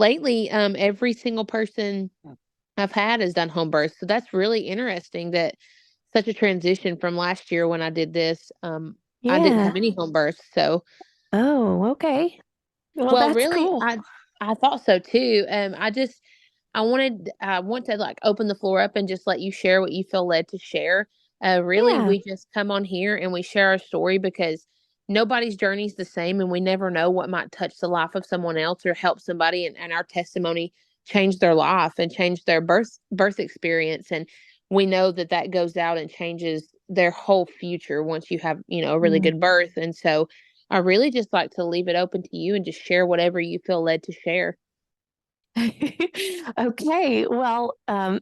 lately, every single person I've had has done home birth. So that's really interesting that such a transition from last year when I did this. I didn't Yeah. have any home births. So, Oh, okay. Well, well, that's really, cool. I thought so too. I want to like open the floor up and just let you share what you feel led to share. Really, Yeah. we just come on here and we share our story because nobody's journey is the same, and we never know what might touch the life of someone else or help somebody, and our testimony change their life and change their birth experience. And we know that that goes out and changes their whole future once you have, a really Mm. good birth. And so I really just like to leave it open to you and just share whatever you feel led to share. Okay. Well,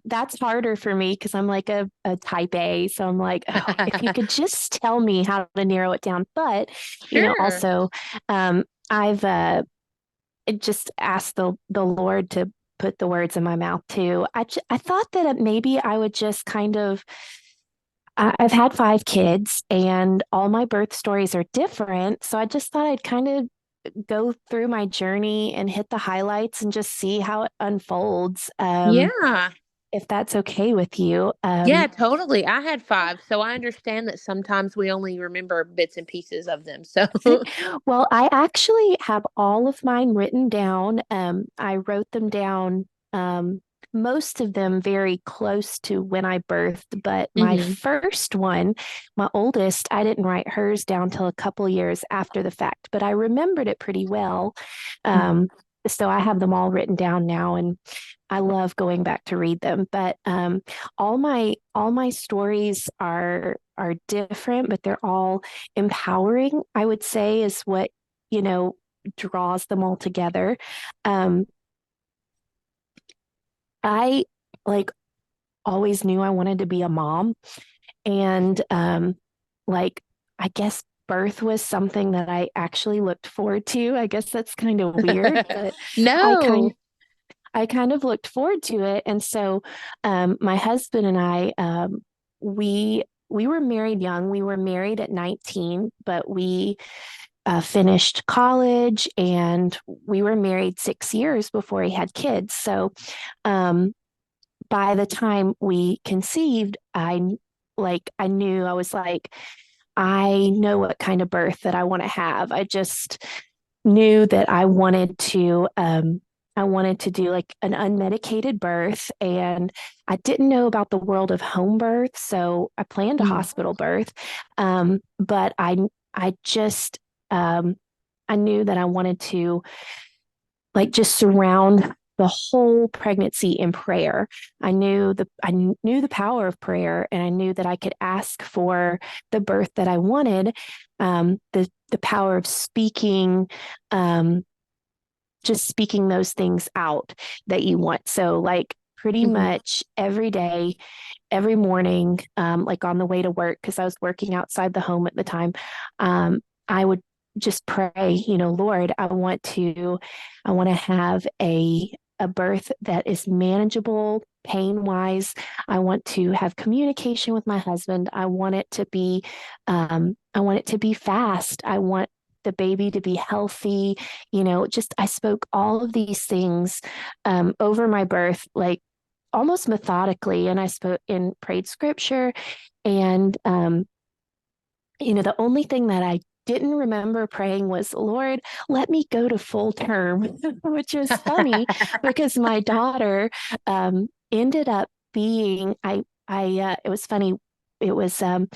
that's harder for me because I'm like a type A. So I'm like, oh, if you could just tell me how to narrow it down. But, Sure. also, I've just asked the Lord to put the words in my mouth too. I thought that maybe I would just kind of I've had 5 kids and all my birth stories are different. So I just thought I'd kind of go through my journey and hit the highlights and just see how it unfolds. Yeah. If that's okay with you. Yeah, totally. I had 5, so I understand that sometimes we only remember bits and pieces of them. So Well, I actually have all of mine written down. I wrote them down, most of them very close to when I birthed, but my Mhm. first one, my oldest, I didn't write hers down till a couple years after the fact, but I remembered it pretty well. Mhm. Um, so I have them all written down now, and I love going back to read them. But all my stories are different, but they're all empowering, I would say, is what, you know, draws them all together. Um, I like always knew I wanted to be a mom. And like, I guess birth was something that I actually looked forward to. I guess that's kind of weird, but I kind No. I kind of looked forward to it. And so my husband and I, we were married young. We were married at 19, but we finished college and we were married 6 years before he had kids. So um, by the time we conceived, I knew I was like, I know what kind of birth that I want to have. I just knew that I wanted to do like an unmedicated birth, and I didn't know about the world of home birth, so I planned a Mhm. hospital birth. But I just I knew that I wanted to like just surround the whole pregnancy in prayer. I knew the power of prayer, and I knew that I could ask for the birth that I wanted. The power of speaking, um, just speaking those things out that you want. So like pretty Mhm. much every day, every morning, like on the way to work, because I was working outside the home at the time, I would just pray, Lord, I want to have a birth that is manageable pain wise. I want to have communication with my husband. I want it to be fast. I want the baby to be healthy. Just I spoke all of these things over my birth, like almost methodically, and I spoke and prayed scripture. And the only thing that I didn't remember praying was, Lord, let me go to full term, which was funny because my daughter ended up being, it was funny. It was, um,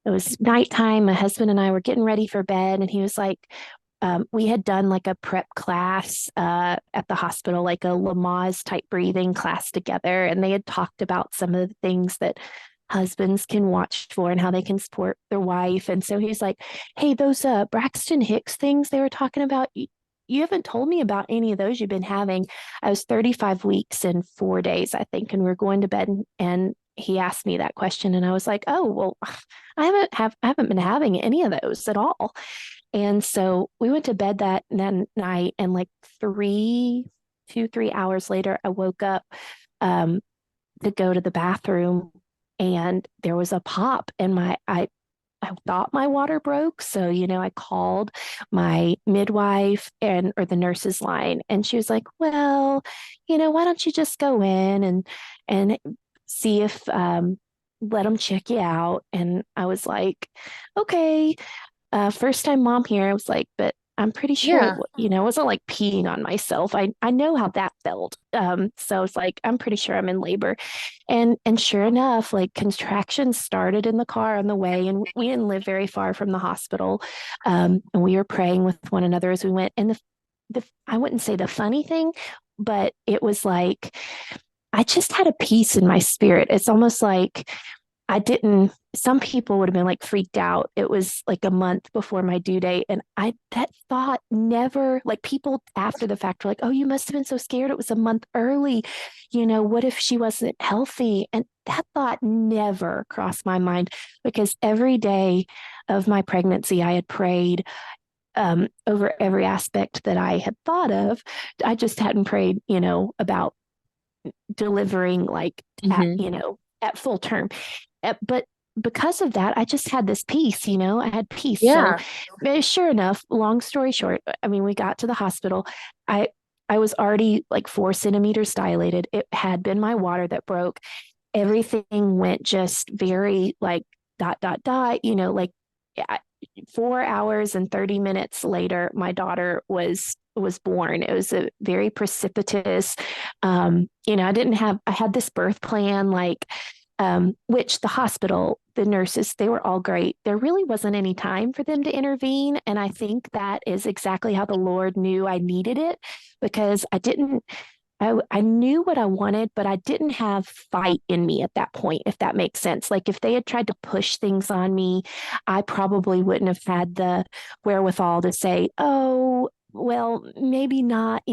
it was nighttime. My husband and I were getting ready for bed, and he was like, we had done like a prep class at the hospital, like a Lamaze type breathing class together. And they had talked about some of the things that husbands can watch for and how they can support their wife. And so he's like, hey, those Braxton Hicks things they were talking about, you haven't told me about any of those you've been having. I was 35 weeks and 4 days, I think, and we are going to bed, and he asked me that question, and I was like, oh, well, I haven't been having any of those at all. And so we went to bed that night, and like 3 hours later, I woke up to go to the bathroom, and there was a pop in my I. I thought my water broke. So, I called my midwife or the nurse's line, and she was like, well, why don't you just go in and see if, let them check you out. And I was like, okay, first time mom here. I was like, but I'm pretty sure Yeah. it wasn't like peeing on myself. I know how that felt. So it's like, I'm pretty sure I'm in labor. And sure enough, like contractions started in the car on the way, and we didn't live very far from the hospital. And we were praying with one another as we went. And the I wouldn't say the funny thing, but it was like I just had a peace in my spirit. It's almost like some people would have been like freaked out. It was like a month before my due date. And that thought never, like people after the fact were like, oh, you must have been so scared. It was a month early. What if she wasn't healthy? And that thought never crossed my mind, because every day of my pregnancy, I had prayed over every aspect that I had thought of. I just hadn't prayed, about delivering like at, Hmm. at full term. But because of that, I just had this peace, I had peace. So Yeah. sure enough, long story short, I mean, we got to the hospital. I I was already like 4 centimeters dilated. It had been my water that broke. Everything went just very like dot dot dot, like 4 hours and 30 minutes later, my daughter was born. It was a very precipitous, I had this birth plan, like, which the hospital, the nurses, they were all great. There really wasn't any time for them to intervene. And I think that is exactly how the Lord knew I needed it, because I knew what I wanted, but I didn't have fight in me at that point, if that makes sense. Like if they had tried to push things on me, I probably wouldn't have had the wherewithal to say, oh, well, maybe not.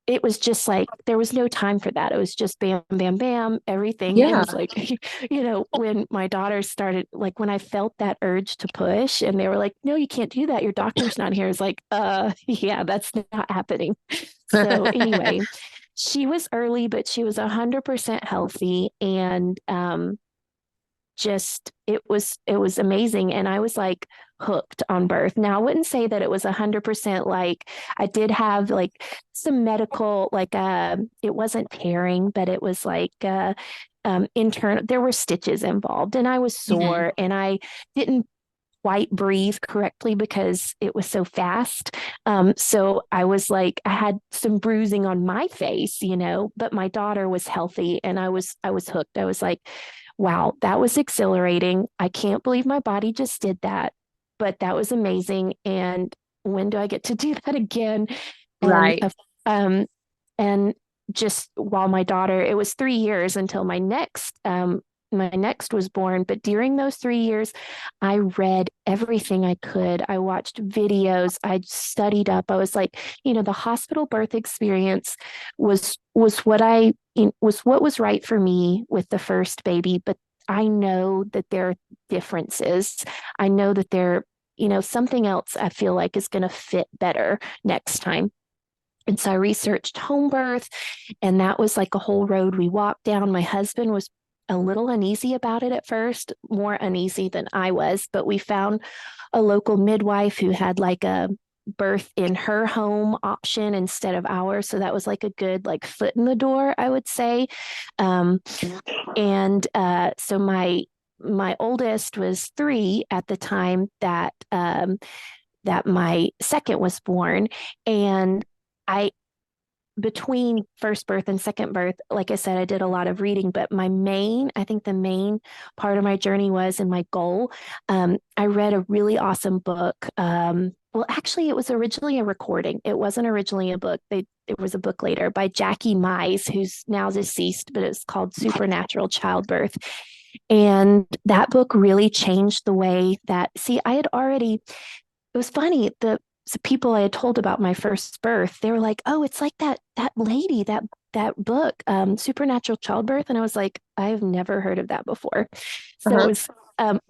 It was just like there was no time for that. It was just bam, bam, bam, everything. It Yeah. was like, when my daughter started, like when I felt that urge to push and they were like, no, you can't do that. Your doctor's not here. It's like, yeah, that's not happening. So anyway, she was early, but she was 100% healthy. And just it was amazing, and I was like hooked on birth. Now I wouldn't say that it was 100%. Like I did have like some medical, like it wasn't tearing, but it was like internal, there were stitches involved, and I was Hmm. sore, and I didn't quite breathe correctly because it was so fast. So I was like, I had some bruising on my face, but my daughter was healthy, and I was hooked. I was like, wow, that was exhilarating. I can't believe my body just did that, but that was amazing. And when do I get to do that again? And Right. um and just while my daughter, it was 3 years until my next was born. But during those 3 years, I read everything I could. I watched videos. I studied up. I was like, the hospital birth experience was what was right for me with the first baby. But I know that there are differences. I know that something else I feel like is going to fit better next time. And so I researched home birth, and that was like a whole road we walked down. My husband was a little uneasy about it at first, more uneasy than I was, but we found a local midwife who had like a birth in her home option instead of ours. So that was like a good like foot in the door, I would say. Um, and so my oldest was 3 at the time that my second was born. And I between first birth and second birth, like I said, I did a lot of reading, but I think the main part of my journey was, and my goal, I read a really awesome book. Well, actually, it was originally a recording. It wasn't originally a book. It was a book later by Jackie Mize, who's now deceased, but it's called Supernatural Childbirth. And that book really changed the way that, see, it was funny. The people I had told about my first birth, they were like, "Oh, it's like that lady, that book, Supernatural Childbirth," and I was like, "I've never heard of that before." So it Uh-huh. was,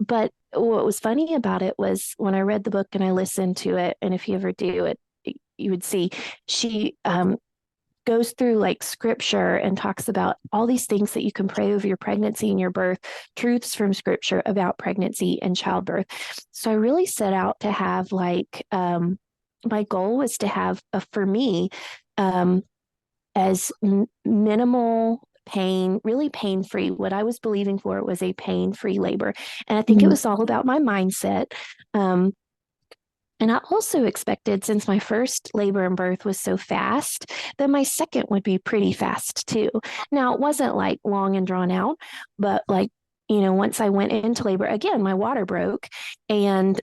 but what was funny about it was when I read the book and I listened to it, and if you ever do it, you would see she goes through like scripture and talks about all these things that you can pray over your pregnancy and your birth, truths from scripture about pregnancy and childbirth. So I really set out to have like, my goal was to have for me, as minimal pain, really pain free. What I was believing for was a pain free labor. And I think it Mhm. was all about my mindset. Um, and I also expected, since my first labor and birth was so fast, that my second would be pretty fast too. Now, it wasn't like long and drawn out, but like, once I went into labor, again, my water broke. And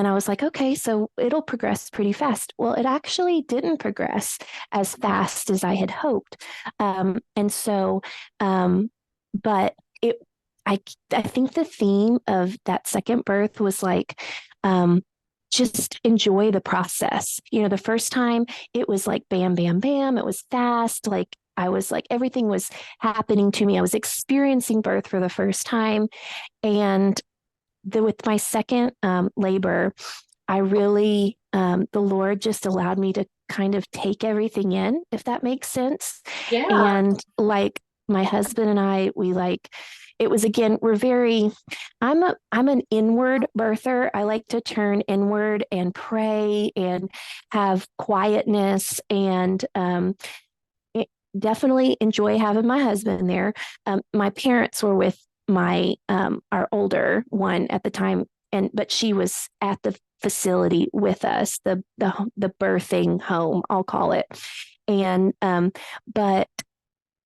I was like, okay, so it'll progress pretty fast. Well, it actually didn't progress as fast as I had hoped. And so, but it, I, I think the theme of that second birth was like, um, just enjoy the process. The first time it was like bam, bam, bam. It was fast. Like I was like, everything was happening to me. I was experiencing birth for the first time. And with my second labor, I really, the Lord just allowed me to kind of take everything in, if that makes sense. Yeah. And like my husband and I, we like, it was again, I'm an inward birther. I like to turn inward and pray and have quietness and, definitely enjoy having my husband there. My parents were with our older one at the time, but she was at the facility with us, the birthing home, I'll call it. And but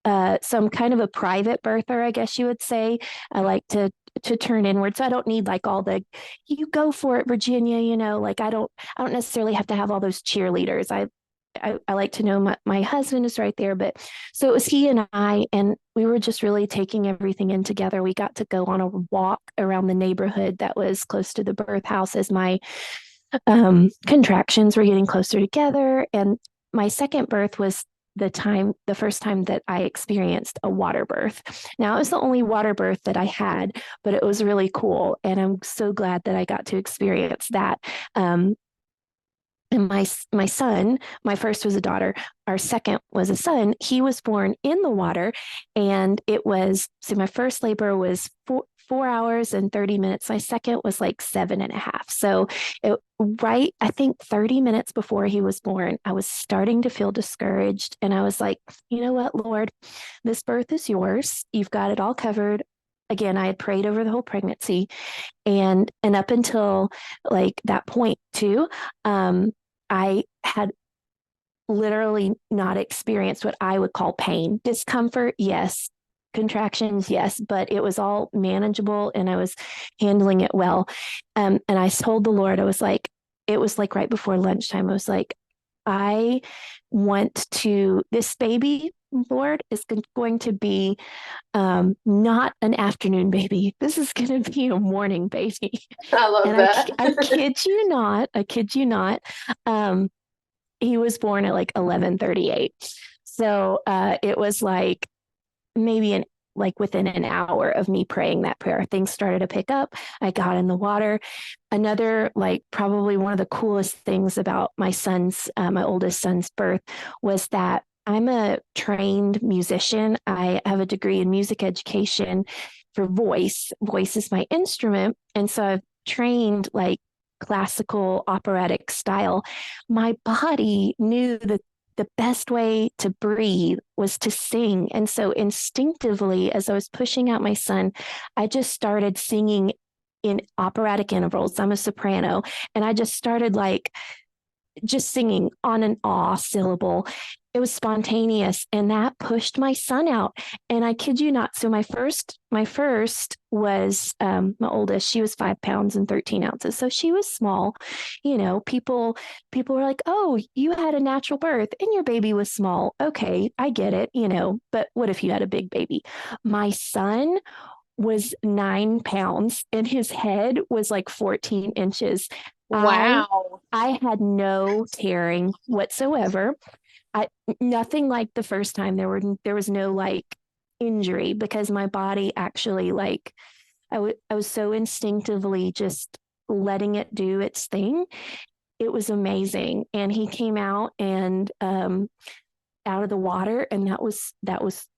so I'm kind of a private birther, I guess you would say. I like to turn inward. So I don't need like all the you go for it, Virginia, like I don't necessarily have to have all those cheerleaders. I like to know my husband is right there. But so it was he and I, and we were just really taking everything in together. We got to go on a walk around the neighborhood that was close to the birth house as my contractions were getting closer together. And my second birth was the first time that I experienced a water birth. Now, it was the only water birth that I had, but it was really cool. And I'm so glad that I got to experience that. And my son, my first was a daughter, our second was a son. He was born in the water, and my first labor was 4 hours and 30 minutes. My second was like 7.5. So I think 30 minutes before he was born, I was starting to feel discouraged. And I was like, you know what, Lord, this birth is yours. You've got it all covered. Again, I had prayed over the whole pregnancy, and up until like that point too, I had literally not experienced what I would call pain. Discomfort, yes. Contractions, yes, but it was all manageable and I was handling it well. And I told the Lord, it was like right before lunchtime. I was like, I want this baby, Lord, is going to be not an afternoon baby. This is going to be a morning baby. I love And that. I kid you not, um, he was born at like 11:38. So it was like maybe like within an hour of me praying that prayer, things started to pick up. I got in the water. Another, like probably one of the coolest things about my oldest son's birth was that I'm a trained musician. I have a degree in music education for voice. Voice is my instrument. And so I've trained like classical operatic style. My body knew that the best way to breathe was to sing. And so instinctively, as I was pushing out my son, I just started singing in operatic intervals. I'm a soprano. And I just started like just singing on an ah syllable. It was spontaneous, and that pushed my son out. And I kid you not. So my first was my oldest. She was 5 pounds and 13 ounces. So she was small. People were like, "Oh, you had a natural birth, and your baby was small." Okay, I get it. But what if you had a big baby? My son was 9 pounds and his head was like 14 inches. I Wow. I had no tearing whatsoever. I Nothing like the first time. There was no like injury because my body actually like I was so instinctively just letting it do its thing. it was amazing. And he came out and out of the water, and that was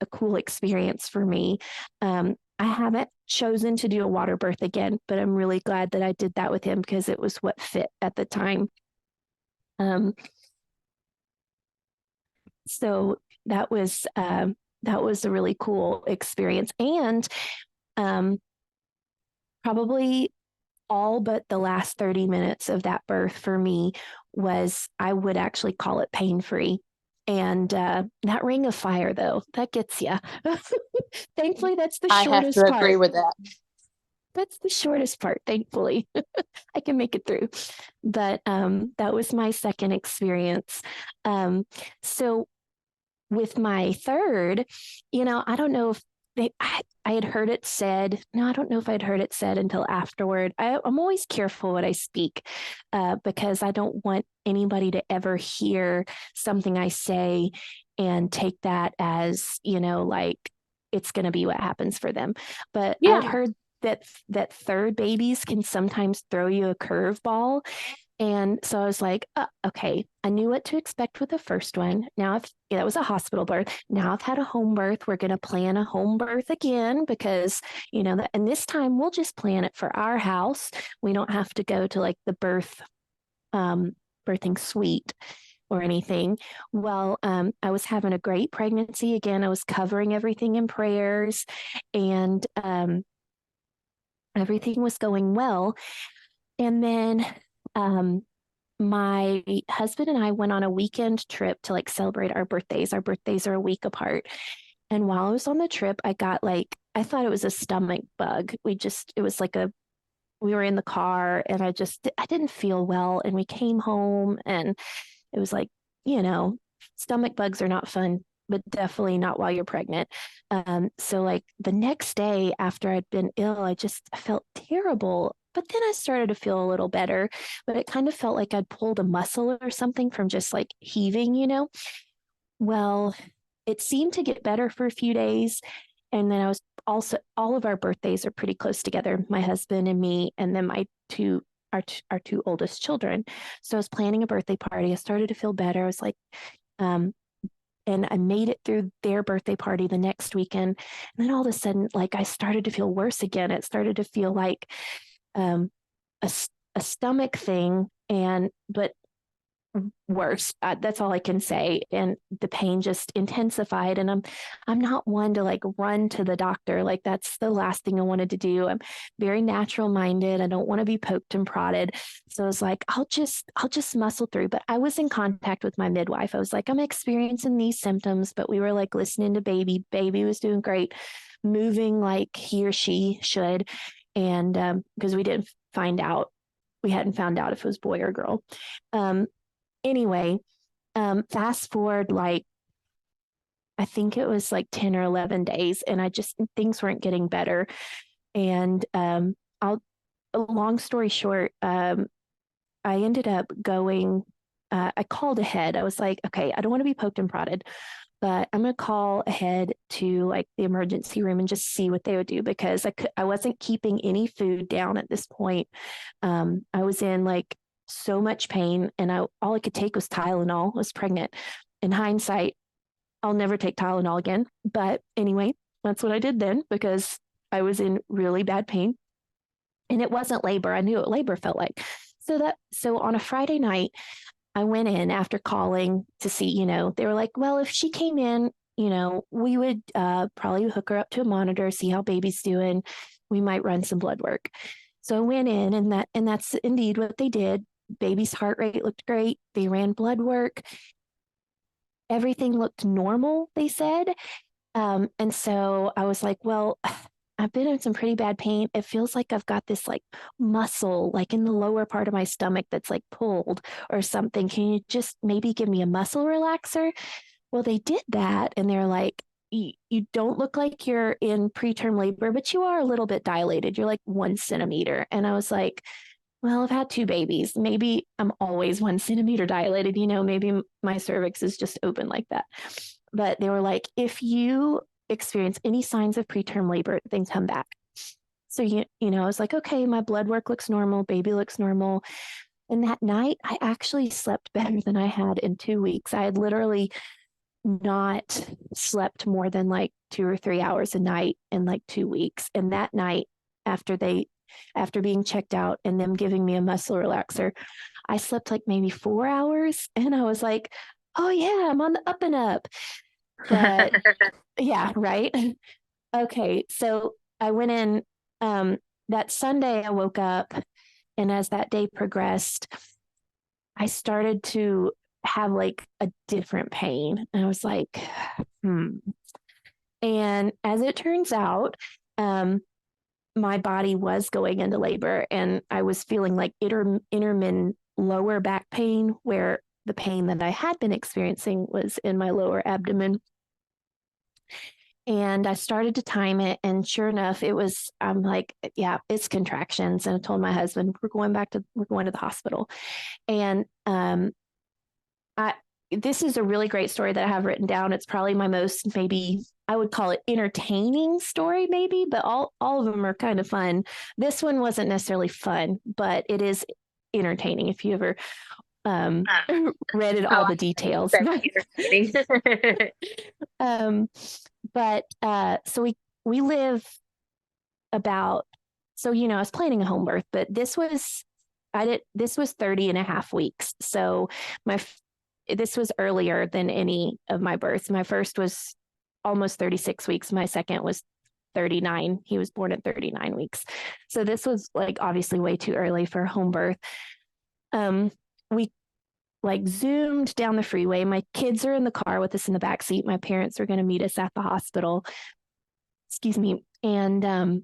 a cool experience for me. I haven't chosen to do a water birth again, but I'm really glad that I did that with him because it was what fit at the time. Um, so that was a really cool experience, and um, probably all but the last 30 minutes of that birth for me was, I would actually call it pain free. And that ring of fire, though, that gets you. Thankfully, that's the I have shortest to agree part. with that. That's the shortest part, thankfully. I can make it through. But that was my second experience. So with my third, I don't know if I had heard it said. No, I don't know if I'd heard it said until afterward. I'm always careful what I speak because I don't want anybody to ever hear something I say and take that as, like it's going to be what happens for them. But I'd Yeah. heard that third babies can sometimes throw you a curveball. And so I was like, okay, I knew what to expect with the first one. Now, that was a hospital birth. Now I've had a home birth. We're going to plan a home birth again because, and this time we'll just plan it for our house. We don't have to go to like the birthing suite or anything. Well, I was having a great pregnancy. Again, I was covering everything in prayers, and everything was going well. And then my husband and I went on a weekend trip to like celebrate our birthdays. Our birthdays are a week apart. And while I was on the trip, I got I thought it was a stomach bug. It was like we were in the car and I didn't feel well. And we came home and it was like, stomach bugs are not fun, but definitely not while you're pregnant. So like the next day after I'd been ill, I felt terrible. But then I started to feel a little better, but it kind of felt like I'd pulled a muscle or something from just like heaving. Well, it seemed to get better for a few days. And then I was also, all of our birthdays are pretty close together, my husband and me, and then our two oldest children. So I was planning a birthday party. I started to feel better. I was like, and I made it through their birthday party the next weekend. And then all of a sudden, like I started to feel worse again. It started to feel like um, a, a stomach thing, but worse. That's all I can say. And the pain just intensified. And I'm not one to like run to the doctor. Like that's the last thing I wanted to do. I'm very natural minded. I don't want to be poked and prodded. So I was like, I'll just muscle through. But I was in contact with my midwife. I was like, I'm experiencing these symptoms, but we were like listening to baby. Baby was doing great, moving like he or she should. And because we hadn't found out if it was boy or girl. Anyway, fast forward, like, I think it was like 10 or 11 days, and things weren't getting better. And a long story short, I ended up I called ahead. I was like, okay, I don't want to be poked and prodded, but I'm going to call ahead to like the emergency room and just see what they would do because I wasn't keeping any food down at this point. I was in like so much pain and all I could take was Tylenol. I was pregnant. In hindsight, I'll never take Tylenol again. But anyway, that's what I did then because I was in really bad pain. And it wasn't labor. I knew what labor felt like. So on a Friday night, I went in after calling to see, they were like, well, if she came in, we would probably hook her up to a monitor, see how baby's doing. We might run some blood work. So I went in and that's indeed what they did. Baby's heart rate looked great. They ran blood work. Everything looked normal, they said. And so I was like, well, I've been in some pretty bad pain. It feels like I've got this like muscle, like in the lower part of my stomach that's like pulled or something. Can you just maybe give me a muscle relaxer? Well, they did that. And they're like, you don't look like you're in preterm labor, but you are a little bit dilated. You're like 1 centimeter. And I was like, well, I've had two babies. Maybe I'm always 1 centimeter dilated. Maybe my cervix is just open like that. But they were like, if you experience any signs of preterm labor, then come back. So, I was like, okay, my blood work looks normal. Baby looks normal. And that night, I actually slept better than I had in 2 weeks. I had literally not slept more than like 2 or 3 hours a night in like 2 weeks. And that night, after after being checked out and them giving me a muscle relaxer, I slept like maybe 4 hours. And I was like, oh yeah, I'm on the up and up. But yeah, right. Okay. So I went in that Sunday, I woke up, and as that day progressed, I started to have like a different pain. And I was like, hmm. And as it turns out, my body was going into labor, and I was feeling like intermittent lower back pain, where the pain that I had been experiencing was in my lower abdomen. And I started to time it, and sure enough, I'm like, yeah, it's contractions. And I told my husband, we're going to the hospital. And I this is a really great story that I have written down. It's probably my most, maybe I would call it entertaining story, maybe, but all of them are kind of fun. This one wasn't necessarily fun, but it is entertaining if you ever read it, all the details. Entertaining. um, but so we live about, so I was planning a home birth, but this was 30 and a half weeks. So this was earlier than any of my births. My first was almost 36 weeks. My second was 39. He was born at 39 weeks. So this was like obviously way too early for home birth. We like zoomed down the freeway. My kids are in the car with us in the back seat. My parents are going to meet us at the hospital. Excuse me. And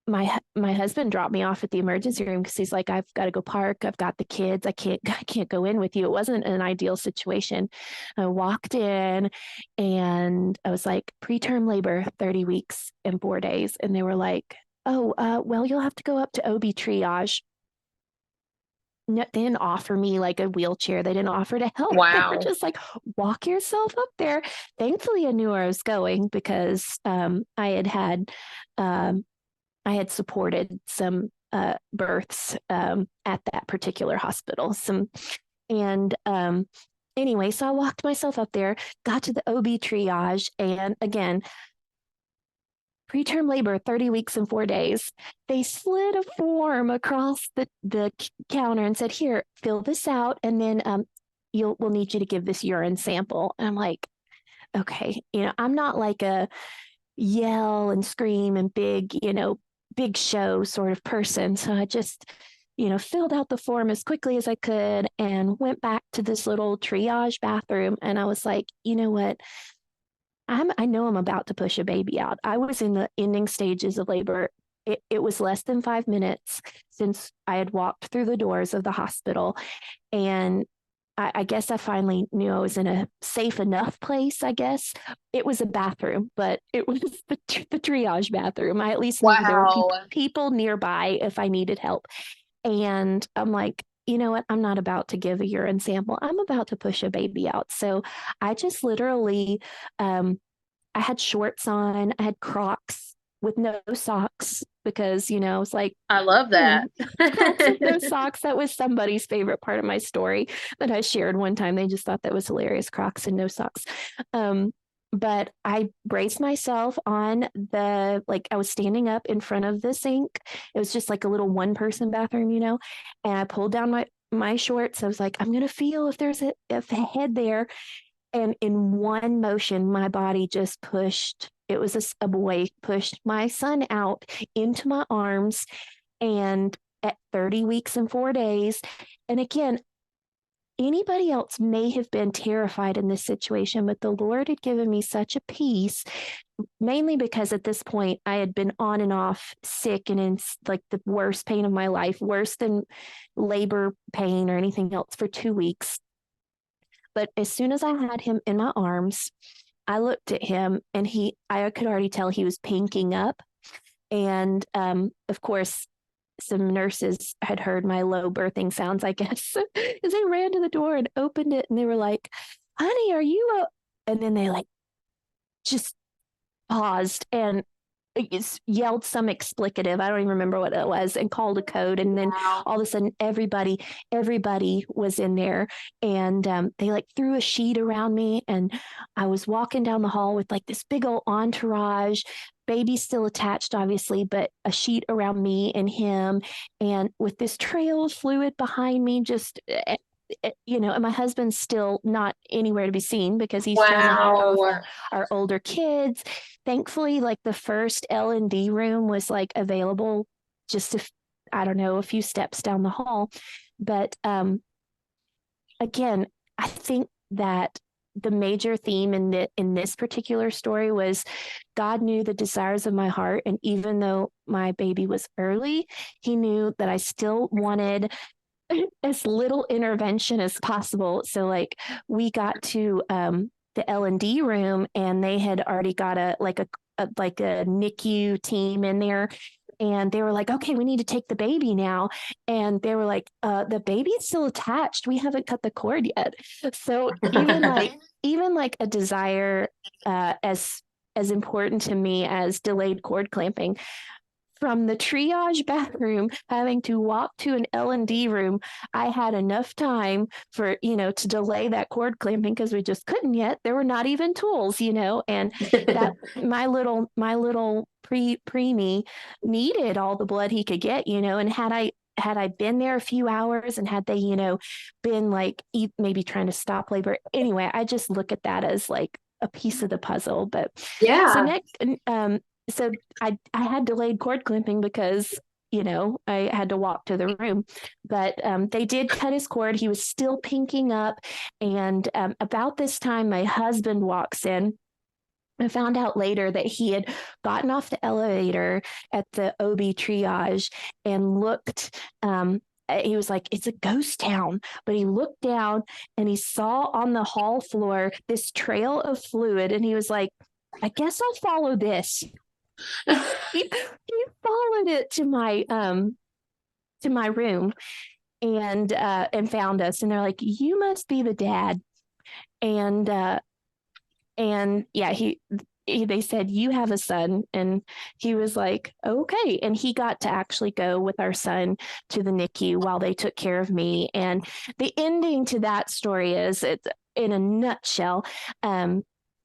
my husband dropped me off at the emergency room because he's like, I've got to go park. I've got the kids. I can't go in with you. It wasn't an ideal situation. I walked in and I was like, preterm labor, 30 weeks and 4 days. And they were like, oh, well, you'll have to go up to OB triage. No, they didn't offer me like a wheelchair. They didn't offer to help. They were Wow. just like, walk yourself up there. Thankfully, I knew where I was going because I had supported some births at that particular hospital. And anyway, so I walked myself up there, got to the OB triage, and again, preterm labor, 30 weeks and 4 days. They slid a form across the counter and said, here, fill this out, and then we'll need you to give this urine sample. And I'm like, okay, I'm not like a yell and scream and big show sort of person. So I just, filled out the form as quickly as I could and went back to this little triage bathroom. And I was like, you know what? I know I'm about to push a baby out. I was in the ending stages of labor. It was less than 5 minutes since I had walked through the doors of the hospital. And I guess I finally knew I was in a safe enough place, I guess. It was a bathroom, but it was the triage bathroom. I at least knew there were Wow. people nearby if I needed help. And I'm like, you know what? I'm not about to give a urine sample. I'm about to push a baby out. So I just literally, I had shorts on, I had Crocs with no socks because, I was like, I love that. Crocs with no socks. That was somebody's favorite part of my story that I shared one time. They just thought that was hilarious. Crocs and no socks. But I braced myself on I was standing up in front of the sink. It was just like a little one-person bathroom, and I pulled down my shorts. I was like, I'm going to feel if there's a head there. And in one motion, my body just pushed. It was a boy pushed my son out into my arms. And at 30 weeks and 4 days, and again, anybody else may have been terrified in this situation, but the Lord had given me such a peace, mainly because at this point I had been on and off sick and in like the worst pain of my life, worse than labor pain or anything else, for 2 weeks. But as soon as I had him in my arms, I looked at him and I could already tell he was pinking up. And of course, some nurses had heard my low birthing sounds, I guess, as they ran to the door and opened it, and they were like, honey, are you and then they like just paused, and yelled some explicative. I don't even remember what it was, and called a code. And then all of a sudden, everybody was in there, and they like threw a sheet around me, and I was walking down the hall with like this big old entourage. Baby still attached, obviously, but a sheet around me and him, and with this trail of fluid behind me, just and my husband's still not anywhere to be seen because he's trying to hide off our older kids. Thankfully, like the first L&D room was like available just I don't know, a few steps down the hall. But again, I think that the major theme in this particular story was God knew the desires of my heart. And even though my baby was early, he knew that I still wanted as little intervention as possible. So like we got to the L&D room, and they had already got a NICU team in there. And they were like, okay, we need to take the baby now. And they were like, the baby's still attached. We haven't cut the cord yet. So even like a desire as important to me as delayed cord clamping, from the triage bathroom, having to walk to an L&D room, I had enough time for, to delay that cord clamping because we just couldn't yet. There were not even tools, and that my little preemie needed all the blood he could get, and had I been there a few hours, and had they, been like maybe trying to stop labor. Anyway, I just look at that as like a piece of the puzzle. But yeah. So next, so I had delayed cord clamping because, I had to walk to the room. But they did cut his cord. He was still pinking up. And about this time, my husband walks in. I found out later that he had gotten off the elevator at the OB triage and looked. He was like, it's a ghost town. But he looked down and he saw on the hall floor this trail of fluid. And he was like, I guess I'll follow this. he followed it to my room and found us. And they're like, you must be the dad. And yeah, they said, you have a son. And he was like, okay. And he got to actually go with our son to the NICU while they took care of me. And the ending to that story is, it's in a nutshell,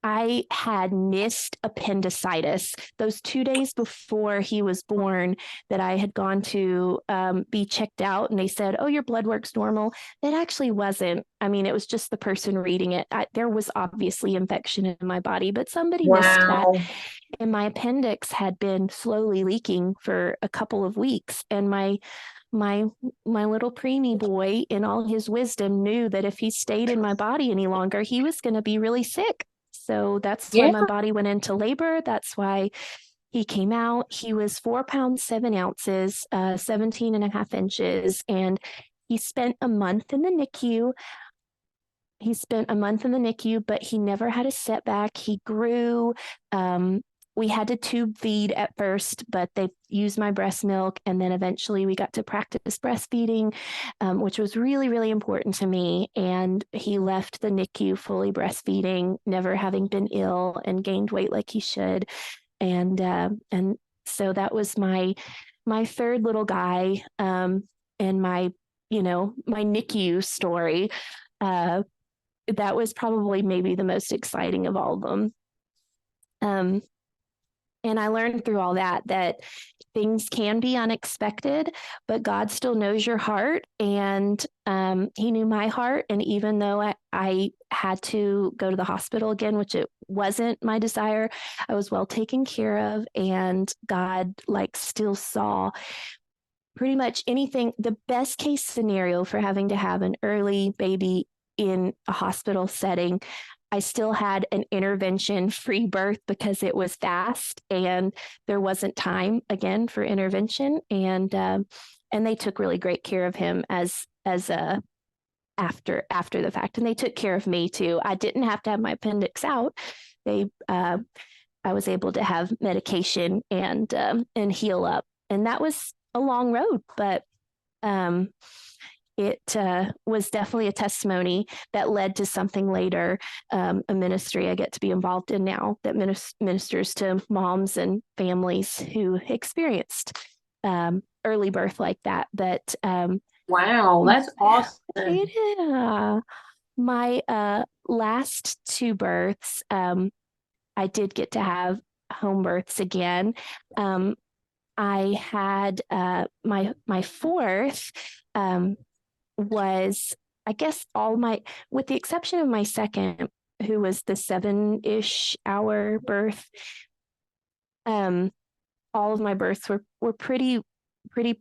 I had missed appendicitis those 2 days before he was born, that I had gone to be checked out, and they said, oh, your blood work's normal. It actually wasn't. I mean, it was just the person reading it. There was obviously infection in my body, but somebody missed that. And my appendix had been slowly leaking for a couple of weeks. And my little preemie boy, in all his wisdom, knew that if he stayed in my body any longer, he was going to be really sick. So that's why my body went into labor. That's why he came out. He was 4 pounds, 7 ounces, 17 and a half inches. And he spent a month in the NICU. But he never had a setback. He grew. We had to tube feed at first, but they used my breast milk. And then eventually we got to practice breastfeeding, which was really, really important to me. And he left the NICU fully breastfeeding, never having been ill, and gained weight like he should. And so that was my third little guy, and my NICU story. That was probably maybe the most exciting of all of them. And I learned through all that things can be unexpected, but God still knows your heart. And he knew my heart. And even though I had to go to the hospital again, which it wasn't my desire, I was well taken care of. And God still saw pretty much anything. The best case scenario for having to have an early baby in a hospital setting, I still had an intervention-free birth because it was fast and there wasn't time again for intervention. And they took really great care of him as after the fact, and they took care of me too. I didn't have to have my appendix out. I was able to have medication and heal up, and that was a long road, but it was definitely a testimony that led to something later, a ministry I get to be involved in now that ministers to moms and families who experienced early birth like that. But Wow, that's awesome. yeah, my last two births, I did get to have home births again. I had my fourth was, I guess, with the exception of my second, who was the 7-ish hour birth. All of my births were pretty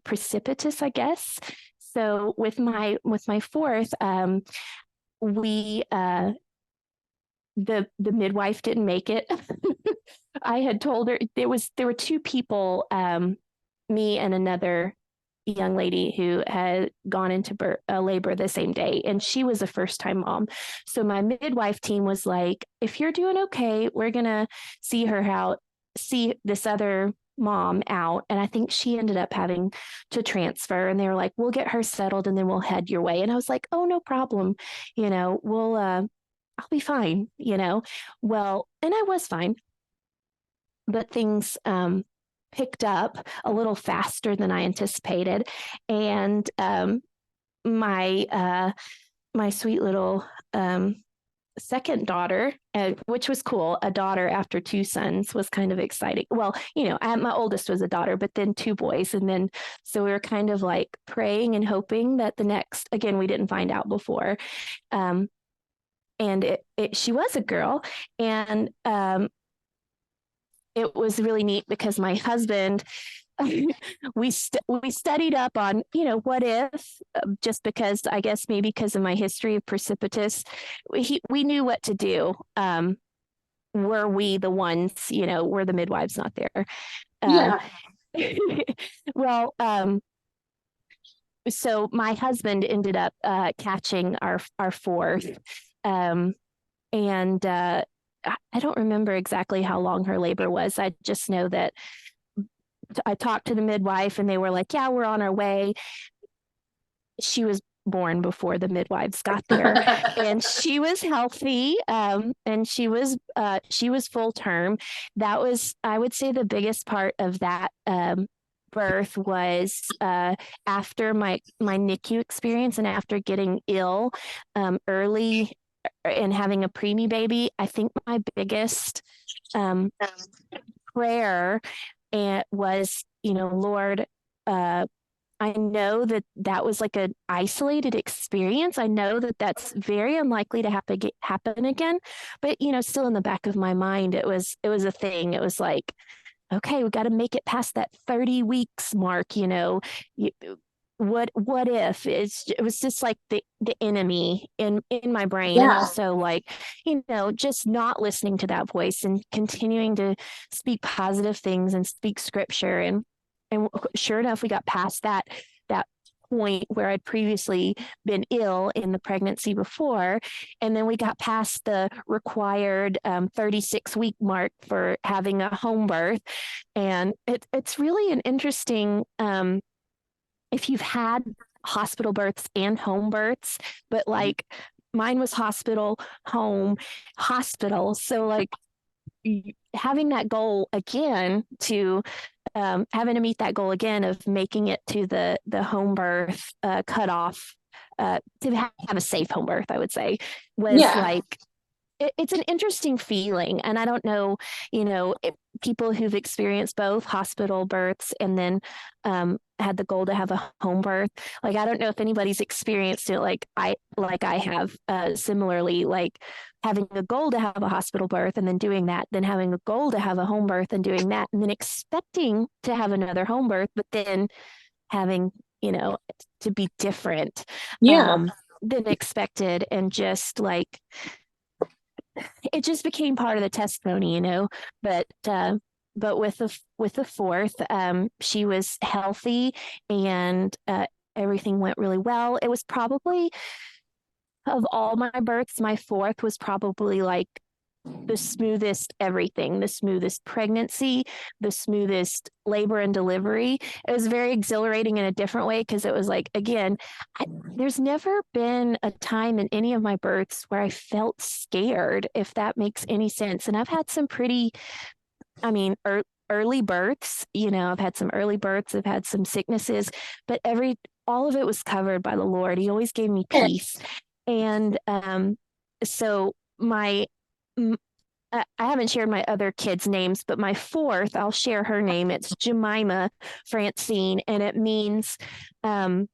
precipitous, I guess. So with my fourth, we the midwife didn't make it. I had told her there were two people, me and another young lady who had gone into labor the same day, and she was a first time mom. So my midwife team was like, if you're doing okay, we're gonna see this other mom out. And I think she ended up having to transfer, and they were like, we'll get her settled and then we'll head your way. And I was like, oh, no problem, we'll I'll be fine, well, and I was fine, but things picked up a little faster than I anticipated. And my sweet little second daughter, which was cool, a daughter after two sons, was kind of exciting. Well, my oldest was a daughter, but then two boys. And then, so we were kind of like praying and hoping that the next, again, we didn't find out before. And she was a girl. And it was really neat because my husband, we studied up on, what if, just because, I guess maybe because of my history of precipitous, we knew what to do. Were we the ones, were the midwives not there? Yeah. Well, so my husband ended up catching our fourth. And I don't remember exactly how long her labor was. I just know that I talked to the midwife and they were like, yeah, we're on our way. She was born before the midwives got there. And she was healthy, and she was full term. That was, I would say, the biggest part of that birth was after my NICU experience and after getting ill early and having a preemie baby. I think my biggest prayer was, Lord, I know that was like an isolated experience. I know that that's very unlikely to happen again, but still in the back of my mind, it was a thing. It was like, okay, we got to make it past that 30 weeks mark. What if it was just like the enemy in my brain. And also like, just not listening to that voice and continuing to speak positive things and speak scripture. And sure enough, we got past that point where I'd previously been ill in the pregnancy before. And then we got past the required 36-week mark for having a home birth. And it's really an interesting, if you've had hospital births and home births, but like mine was hospital, home, hospital. So like having that goal again to having to meet that goal again of making it to the home birth cutoff to have a safe home birth, I would say, was like, it's an interesting feeling. And I don't know, people who've experienced both hospital births and then had the goal to have a home birth. Like, I don't know if anybody's experienced it like I have, similarly, like having a goal to have a hospital birth and then doing that, then having a goal to have a home birth and doing that, and then expecting to have another home birth, but then having, to be different than expected. And just like, it just became part of the testimony, but with the fourth, she was healthy and everything went really well. It was probably, of all my births, my fourth was probably like the smoothest everything, the smoothest pregnancy, the smoothest labor and delivery. It was very exhilarating in a different way because it was like, again, there's never been a time in any of my births where I felt scared, if that makes any sense. And I've had some pretty, I mean, early births, I've had some early births, I've had some sicknesses, but all of it was covered by the Lord. He always gave me peace. And so I haven't shared my other kids' names, but my fourth, I'll share her name. It's Jemima Francine, and um,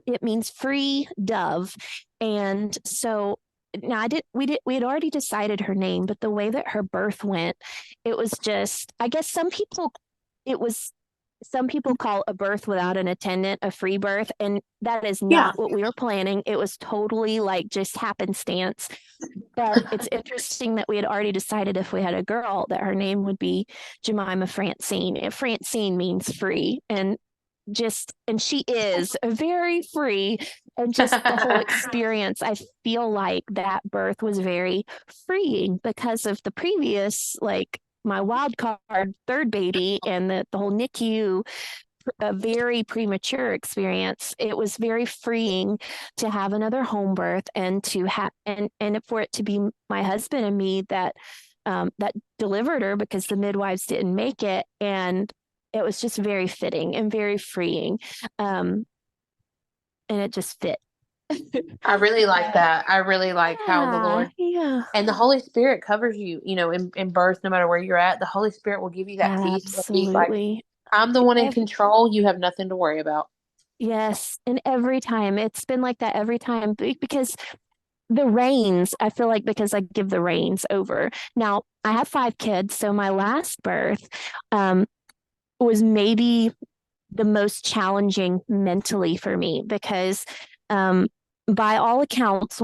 it means free dove. And so now we had already decided her name, but the way that her birth went, it was just, I guess it was some people call a birth without an attendant a free birth, and that is Yeah. not what we were planning. It was totally like just happenstance. But it's interesting that we had already decided if we had a girl that her name would be Jemima Francine. And Francine means free, and she is very free, and just the whole experience, I feel like that birth was very freeing because of the previous, like my wild card third baby and the whole NICU, a very premature experience. It was very freeing to have another home birth and to have and for it to be my husband and me that delivered her, because the midwives didn't make it. And it was just very fitting and very freeing. And it just fit. I really like that. I really like how the Lord Yeah. and the Holy Spirit covers you, in birth, no matter where you're at. The Holy Spirit will give you that peace. He's like, Absolutely. I'm the one in control. You have nothing to worry about. Yes. And every time it's been like that every time, because the reins, I feel like, because I give the reins over. Now, I have 5 kids. So my last birth was maybe the most challenging mentally for me because by all accounts,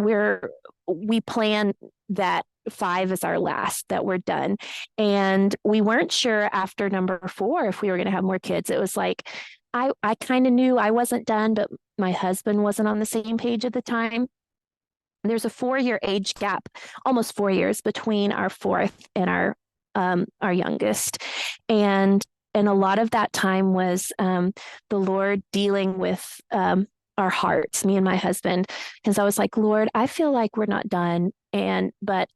we plan that 5 is our last, that we're done. And we weren't sure after number 4 if we were going to have more kids. It was like, I kind of knew I wasn't done, but my husband wasn't on the same page at the time. There's a 4-year age gap, almost 4 years between our fourth and our youngest. And a lot of that time was the Lord dealing with our hearts, me and my husband, because I was like, Lord, I feel like we're not done. But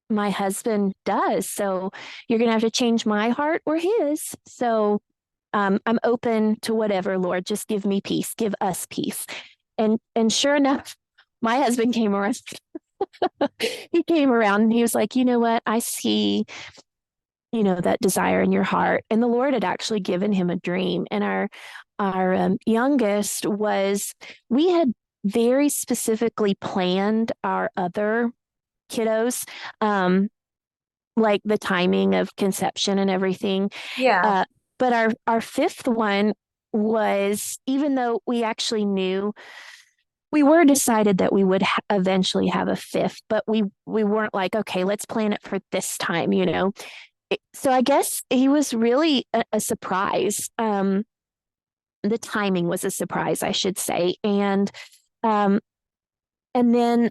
my husband does. So you're going to have to change my heart or his. So I'm open to whatever, Lord, just give me peace, give us peace. And sure enough, my husband came around. He came around and he was like, you know what? I see, that desire in your heart. And the Lord had actually given him a dream. And our youngest we had very specifically planned our other kiddos, like the timing of conception and everything. Yeah. But our fifth one was, even though we actually knew, we were decided that we would eventually have a fifth, but we weren't like, okay, let's plan it for this time, So I guess he was really a surprise. The timing was a surprise, I should say. Um, and then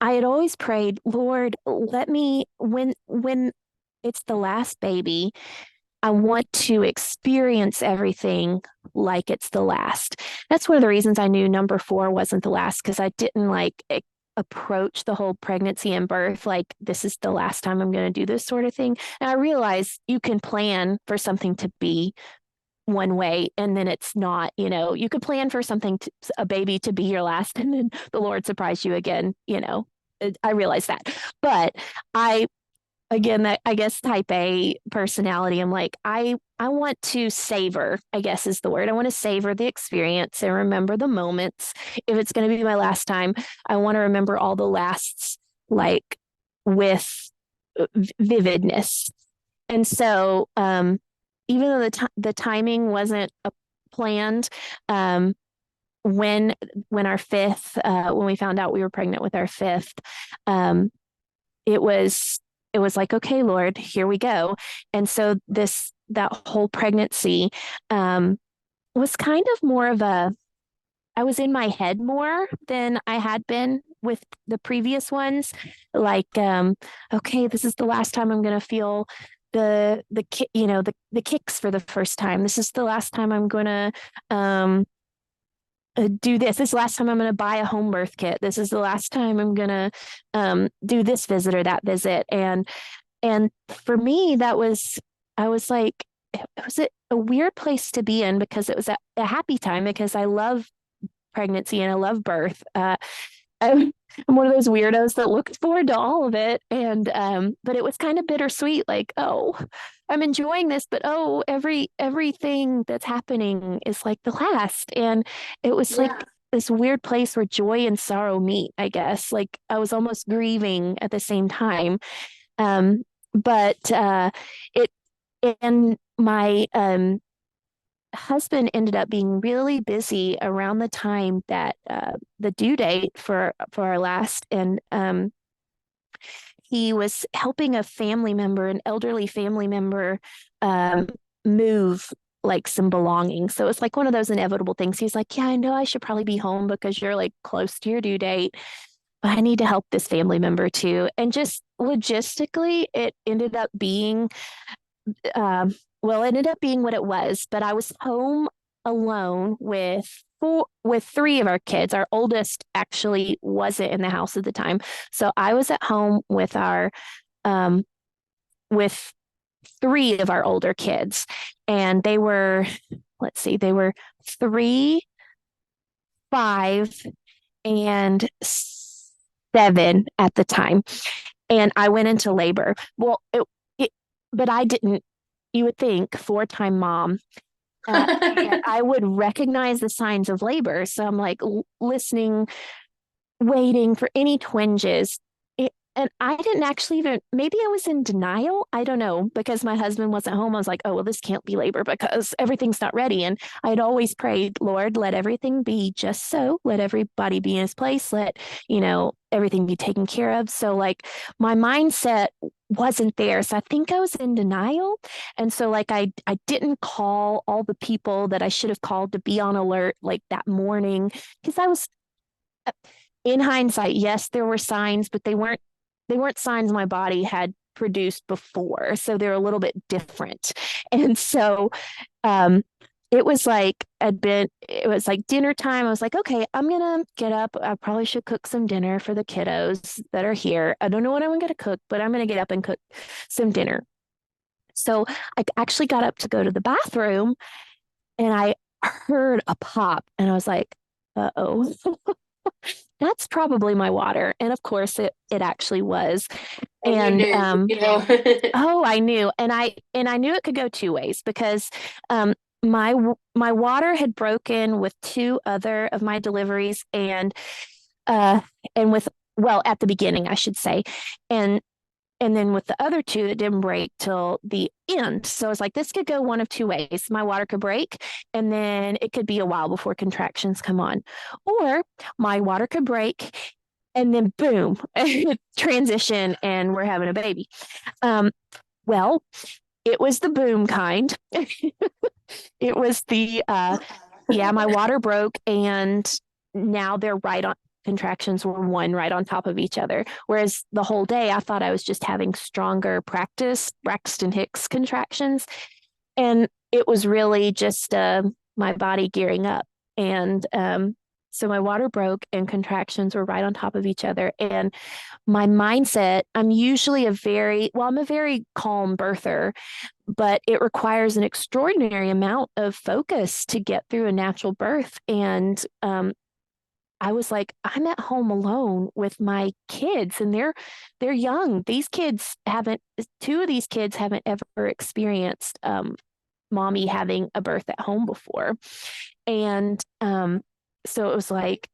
I had always prayed, Lord, let me, when it's the last baby, I want to experience everything like it's the last. That's one of the reasons I knew number 4 wasn't the last, because I didn't approach the whole pregnancy and birth like this is the last time I'm going to do this sort of thing. And I realized you can plan for something to be one way and then it's not. You could plan for a baby to be your last, and then the Lord surprised you again. I realized that. But again, that, I guess, type A personality, I'm like, I want to savor, I guess is the word. I want to savor the experience and remember the moments. If it's going to be my last time, I want to remember all the lasts, like, with vividness. And so even though the timing wasn't planned, when our fifth, when we found out we were pregnant with our fifth, it was like, okay, Lord, here we go. And so that whole pregnancy was kind of more of I was in my head more than I had been with the previous ones. Like, okay, this is the last time I'm going to feel the kicks for the first time. This is the last time I'm going to do this. This is the last time I'm going to buy a home birth kit. This is the last time I'm going to do this visit or that visit. And for me, I was like, it was a weird place to be in, because it was a happy time, because I love pregnancy and I love birth. I'm one of those weirdos that looks forward to all of it. And but it was kind of bittersweet, like, oh, I'm enjoying this, but oh, everything that's happening is like the last. And it was like this weird place where joy and sorrow meet, I guess. Like I was almost grieving at the same time. But it and my husband ended up being really busy around the time that the due date for our last, and he was helping a family member, an elderly family member, move like some belongings. So it's like one of those inevitable things. He's like, yeah, I know I should probably be home because you're like close to your due date, but I need to help this family member too. And just logistically, it ended up being well, it ended up being what it was, but I was home alone with three of our kids. Our oldest actually wasn't in the house at the time. So I was at home with three of our older kids. And they were, let's see, they were 3, 5, and 7 at the time. And I went into labor. Well, but I didn't. You would think 4-time mom, I would recognize the signs of labor. So I'm like listening, waiting for any twinges. And I didn't actually even, maybe I was in denial. I don't know, because my husband wasn't home. I was like, oh, well, this can't be labor because everything's not ready. And I'd always prayed, Lord, let everything be just so. Let everybody be in his place. Let, everything be taken care of. So like my mindset wasn't there. So I think I was in denial. And so like I didn't call all the people that I should have called to be on alert like that morning, because I was, in hindsight, yes, there were signs, but they weren't signs my body had produced before. So they're a little bit different. And so it was like dinner time. I was like, okay, I'm going to get up. I probably should cook some dinner for the kiddos that are here. I don't know what I'm going to cook, but I'm going to get up and cook some dinner. So I actually got up to go to the bathroom, and I heard a pop, and I was like, uh-oh. That's probably my water. And of course it actually was. And oh, I knew. And I knew it could go two ways, because my water had broken with 2 other of my deliveries, and with, well, at the beginning, I should say. And then with the other 2, it didn't break till the end. So it's like, this could go one of 2 ways. My water could break, and then it could be a while before contractions come on. Or my water could break, and then boom, transition, and we're having a baby. Well, it was the boom kind. It was the, my water broke, and now they're right on. Contractions were one right on top of each other. Whereas the whole day, I thought I was just having stronger practice, Braxton Hicks contractions. And it was really just my body gearing up. And so my water broke, and contractions were right on top of each other. And my mindset, I'm a very calm birther, but it requires an extraordinary amount of focus to get through a natural birth. And I was like, I'm at home alone with my kids, and they're young. 2 of these kids haven't ever experienced mommy having a birth at home before. And so it was like,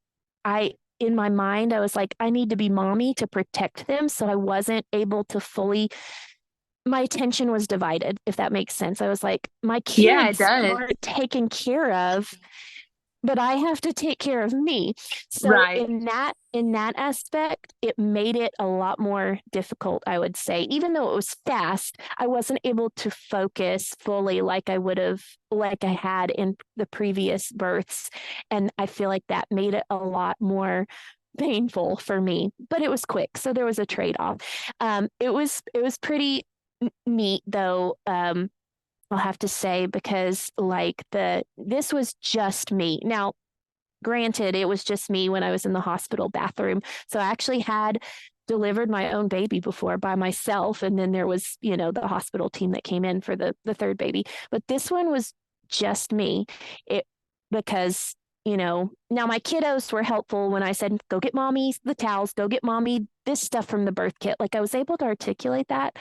in my mind, I was like, I need to be mommy to protect them. So I wasn't able to my attention was divided, if that makes sense. I was like, my kids aren't taken care of, but I have to take care of me. So right. in that aspect, it made it a lot more difficult, I would say. Even though it was fast, I wasn't able to focus fully like I had in the previous births. And I feel like that made it a lot more painful for me, but it was quick. So there was a trade-off. It was pretty neat though. I'll have to say, because like this was just me. Now, granted, it was just me when I was in the hospital bathroom. So I actually had delivered my own baby before by myself. And then there was, the hospital team that came in for the third baby. But this one was just me. It because now my kiddos were helpful when I said, go get mommy the towels, go get mommy this stuff from the birth kit. Like I was able to articulate that,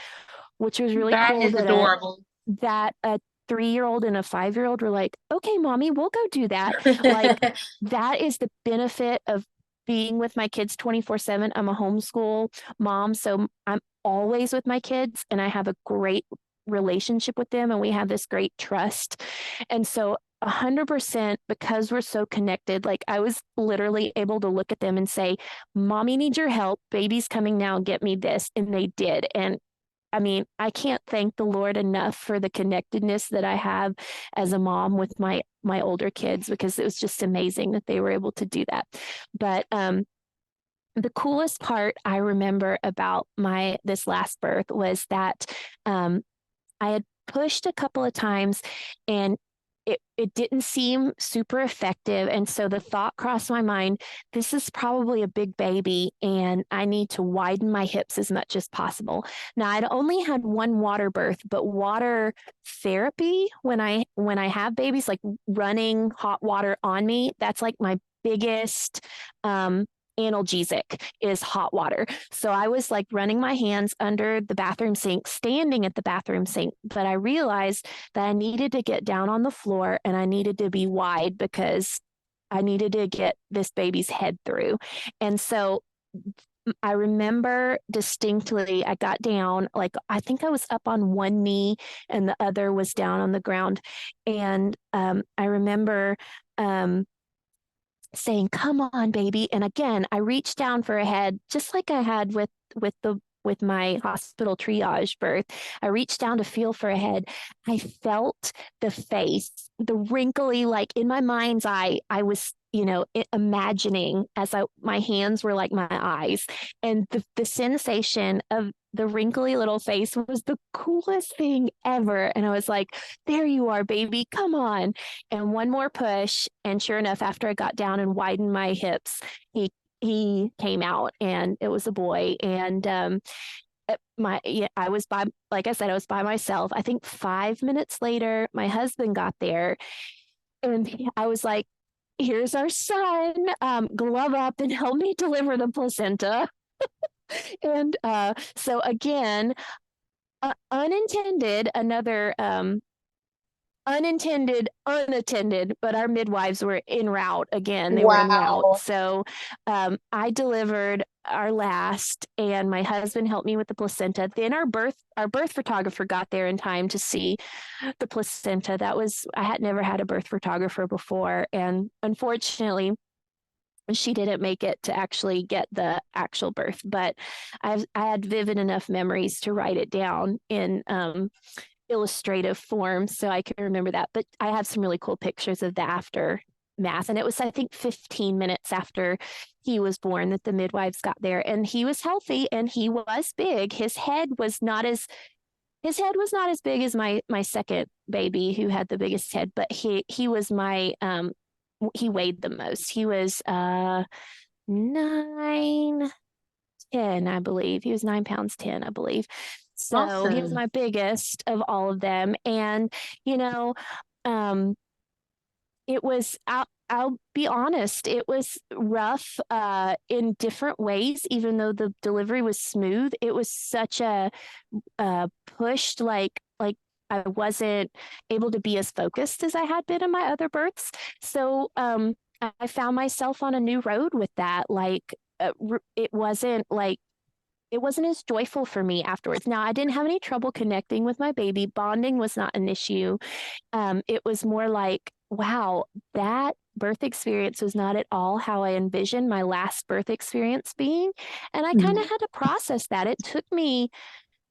which was really That cool is adorable. that a 3-year-old and a 5-year-old were like, okay, mommy, we'll go do that. Like that is the benefit of being with my kids 24/7. I'm a homeschool mom, so I'm always with my kids and I have a great relationship with them and we have this great trust. And so 100% because we're so connected, like I was literally able to look at them and say, mommy needs your help. Baby's coming now. Get me this. And they did. And I mean, I can't thank the Lord enough for the connectedness that I have as a mom with my older kids, because it was just amazing that they were able to do that. But the coolest part I remember about this last birth was that I had pushed a couple of times and it didn't seem super effective. And so the thought crossed my mind, this is probably a big baby and I need to widen my hips as much as possible. Now I'd only had one water birth, but water therapy when I have babies, like running hot water on me, that's like my biggest analgesic is hot water. So I was like running my hands under the bathroom sink, standing at the bathroom sink, but I realized that I needed to get down on the floor and I needed to be wide because I needed to get this baby's head through. And so I remember distinctly, I got down, like I think I was up on one knee and the other was down on the ground. And I remember saying, come on, baby. And again, I reached down for a head, just like I had with my hospital triage birth. I reached down to feel for a head. I felt the face, the wrinkly, like in my mind's eye, I was, imagining as my hands were like my eyes. And the sensation of the wrinkly little face was the coolest thing ever. And I was like, there you are, baby, come on. And one more push. And sure enough, after I got down and widened my hips, he came out and it was a boy. And I was like I said, I was by myself. I think 5 minutes later, my husband got there and I was like, here's our son, glove up and help me deliver the placenta. And so again, another unintended, unattended, but our midwives were en route again. They were en route. Wow. So I delivered our last, and my husband helped me with the placenta. Then our birth photographer got there in time to see the placenta. I had never had a birth photographer before, and unfortunately, she didn't make it to actually get the actual birth, but I had vivid enough memories to write it down in illustrative form so I can remember that. But I have some really cool pictures of the aftermath. And it was, I think, 15 minutes after he was born that the midwives got there, and he was healthy and he was big. His head was not as big as my second baby who had the biggest head, but he was he weighed the most. He was 9, 10, I believe. He was 9 pounds 10, I believe. So he was Awesome. my biggest of all of them. And, um, it was, I'll be honest, it was rough in different ways, even though the delivery was smooth. It was such a pushed, like I wasn't able to be as focused as I had been in my other births. So I found myself on a new road with that. Like it wasn't as joyful for me afterwards. Now, I didn't have any trouble connecting with my baby. Bonding was not an issue. It was more like, wow, that birth experience was not at all how I envisioned my last birth experience being. And I kind of had to process that. It took me,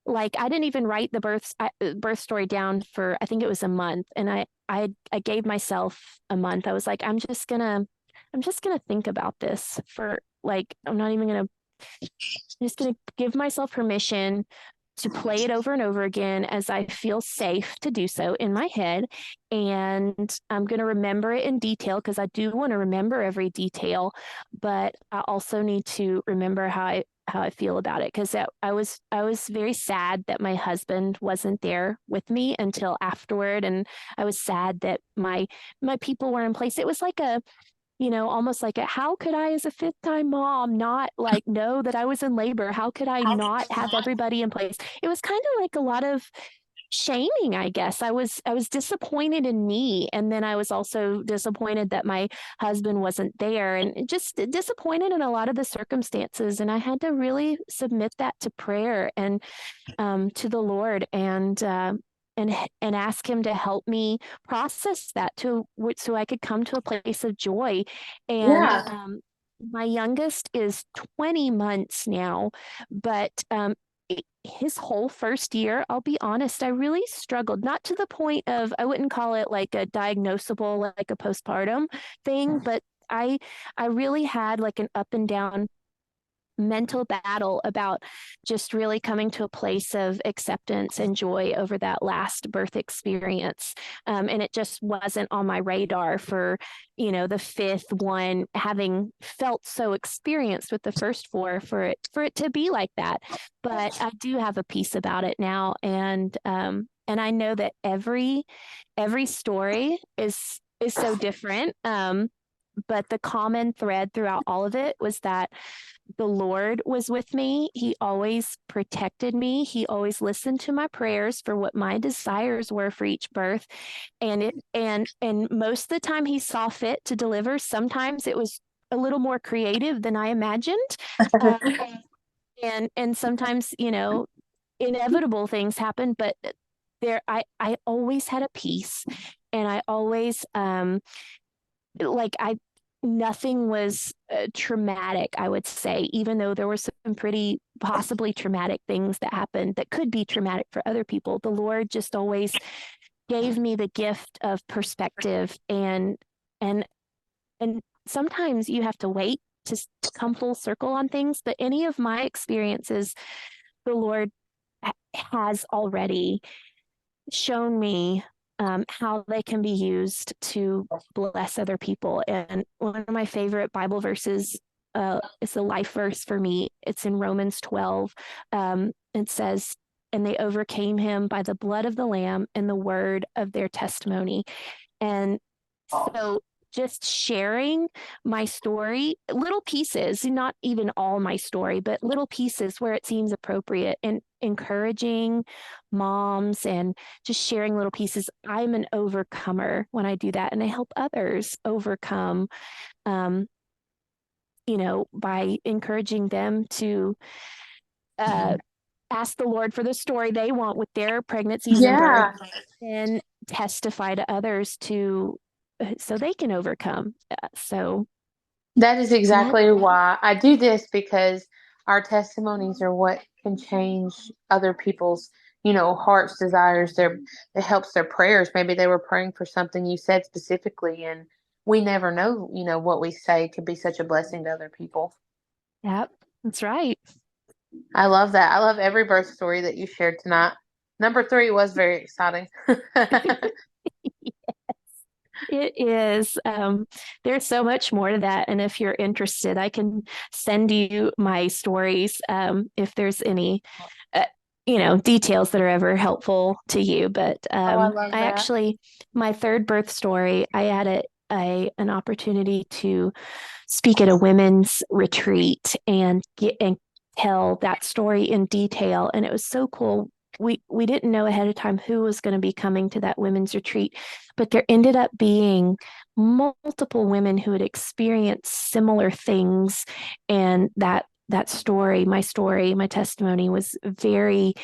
like, I didn't even write the birth story down for, I think it was a month. And I gave myself a month. I was like, I'm just going to think about this for like, I'm not even going to, I'm just going to give myself permission to play it over and over again as I feel safe to do so in my head. And I'm going to remember it in detail because I do want to remember every detail, but I also need to remember how I feel about it because I was very sad that my husband wasn't there with me until afterward, and I was sad that my people were in place. It was like a almost like how could I, as a fifth time mom, not like know that I was in labor? How could I not have everybody in place? It was kind of like a lot of shaming, I guess. I was disappointed in me, and then I was also disappointed that my husband wasn't there, and just disappointed in a lot of the circumstances. And I had to really submit that to prayer and to the Lord, and ask him to help me process that so I could come to a place of joy. And Yeah. my youngest is 20 months now, but his whole first year, I'll be honest, I really struggled, not to the point of, I wouldn't call it like a diagnosable, like a postpartum thing, but I I really had like an up and down mental battle about just really coming to a place of acceptance and joy over that last birth experience. And it just wasn't on my radar for, the fifth one, having felt so experienced with the first four, for it to be like that. But I do have a piece about it now. And I know that every story is so different. But the common thread throughout all of it was that the Lord was with me. He always protected me. He always listened to my prayers for what my desires were for each birth. And most of the time he saw fit to deliver. Sometimes it was a little more creative than I imagined. Uh, and sometimes, inevitable things happen, but I always had a peace, and I always like I nothing was traumatic, I would say, even though there were some pretty possibly traumatic things that happened that could be traumatic for other people. The Lord just always gave me the gift of perspective, and and sometimes you have to wait to come full circle on things, but any of my experiences, the Lord has already shown me how they can be used to bless other people. And one of my favorite Bible verses is a life verse for me. It's in Romans 12. It says, "And they overcame him by the blood of the Lamb and the word of their testimony." And so just sharing my story, little pieces, not even all my story, but little pieces where it seems appropriate, and encouraging moms and just sharing little pieces. I'm an overcomer when I do that, and I help others overcome, um, by encouraging them to uh, ask the Lord for the story they want with their pregnancies and birth, Yeah. and testify to others so they can overcome. So That is that, exactly why I do this, because our testimonies are what can change other people's, heart's desires. It helps their prayers. Maybe they were praying for something you said specifically, and we never know, what we say could be such a blessing to other people. yep, that's right. I love that. I love every birth story that you shared tonight. Number 3 was very exciting. It is. There's so much more to that. And if you're interested, I can send you my stories if there's any, details that are ever helpful to you. But Oh, I love I that. actually, my third birth story, I had an opportunity to speak at a women's retreat and tell that story in detail. And it was so cool. We didn't know ahead of time who was going to be coming to that women's retreat, but there ended up being multiple women who had experienced similar things. And that story, my testimony was very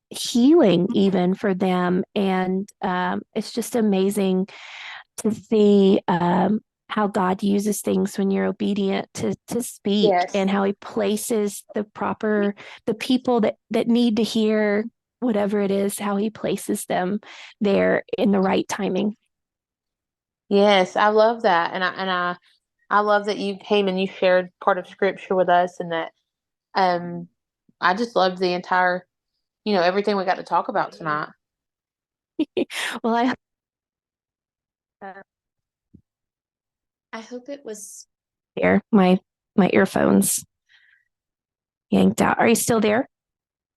healing even for them. And it's just amazing to see how God uses things when you're obedient to speak, Yes. and how he places the people that need to hear whatever it is, how he places them there in the right timing. Yes, I love that. And I I love that you came and you shared part of scripture with us and that um I just loved the entire, everything we got to talk about tonight. Well, uh, I hope it was here. My earphones yanked out. Are you still there?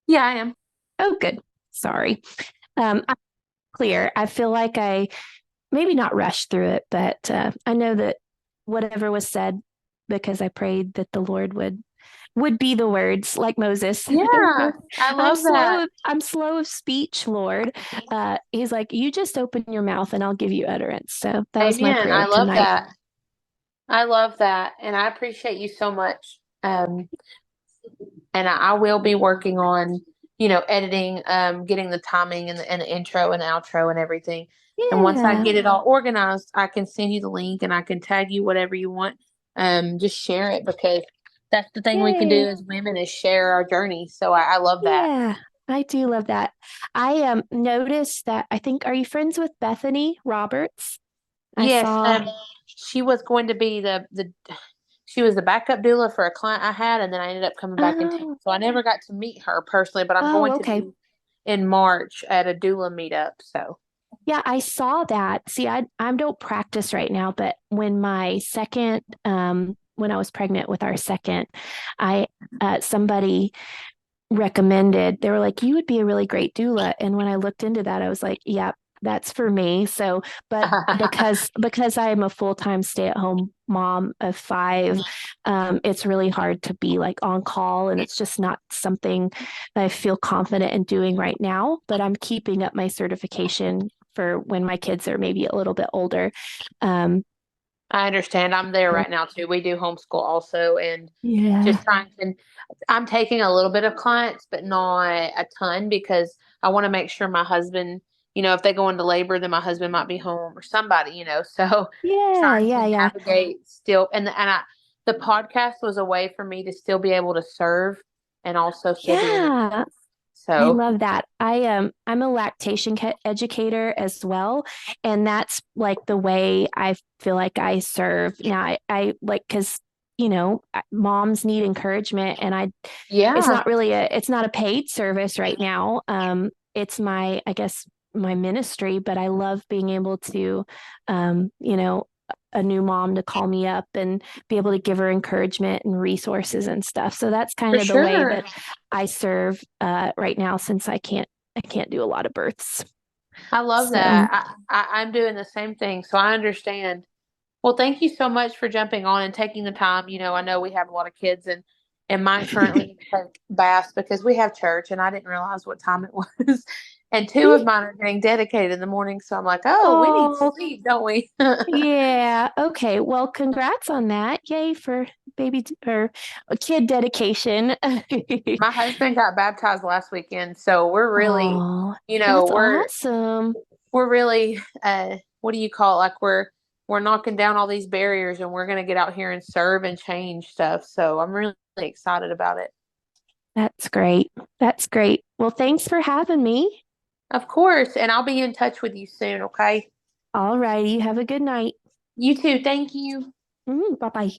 Yeah, I am. Oh, good. Sorry. I'm clear. I feel like I maybe not rushed through it, but I know that whatever was said, because I prayed that the Lord would be the words like Moses. Yeah, I I'm love that. slow. I'm slow of speech, Lord. He's like, you just open your mouth and I'll give you utterance. So that was my Amen. prayer I love tonight. that. I love that. And I appreciate you so much. And I will be working on, editing, getting the timing and the intro and outro and everything. And once I Yeah. get it all organized, I can send you the link and I can tag you whatever you want. Just share it because that's the thing we can do Yay. as women is share our journey. So I love that. Yeah. I do love that. I noticed that I think, are you friends with Bethany Roberts? I Yes, saw. she was going to be the she was the backup doula for a client I had, and then I ended up coming back in town. Oh, So I never got to meet her personally, but I'm oh, going to okay. be in March at a doula meetup. So Yeah, I saw that. See, I don't practice right now, but when my second, when I was pregnant with our second, I somebody recommended, they were like, you would be a really great doula. And when I looked into that, I was like, yeah, that's for me. So, but because I am a full-time stay-at-home mom of five, it's really hard to be like on call, and it's just not something that I feel confident in doing right now. But I'm keeping up my certification for when my kids are maybe a little bit older. Um, I understand. I'm there right now too. We do homeschool also, and just yeah. trying to. I'm taking a little bit of clients, but not a ton because I want to make sure my husband, if they go into labor, then my husband might be home or somebody, So Yeah, trying to yeah, yeah. navigate still, the podcast was a way for me to still be able to serve and also still be independent. Yeah. I So love that. I'm a lactation educator as well, and that's like the way I feel like I serve. Now I like because moms need encouragement, and yeah, it's not a paid service right now. It's my, I guess, my ministry, but I love being able to, a new mom to call me up and be able to give her encouragement and resources and stuff. So that's for kind of the way sure. that I serve right now, since I can't do a lot of births. I love So that. I'm doing the same thing, so I understand. Well, thank you so much for jumping on and taking the time. I know we have a lot of kids and mine currently take baths because we have church and I didn't realize what time it was. And two of mine are getting dedicated in the morning. So I'm like, oh, we need oh sleep, don't we? yeah, okay. Well, congrats on that. Yay for or kid dedication. My husband got baptized last weekend. So we're really, Oh, you know, that's we're awesome. we're really what do you call it? Like we're knocking down all these barriers and we're gonna get out here and serve and change stuff. So I'm really excited about it. That's great. That's great. Well, thanks for having me. Of course, and I'll be in touch with you soon, okay? All righty. Have a good night. You too. Thank you. Bye bye.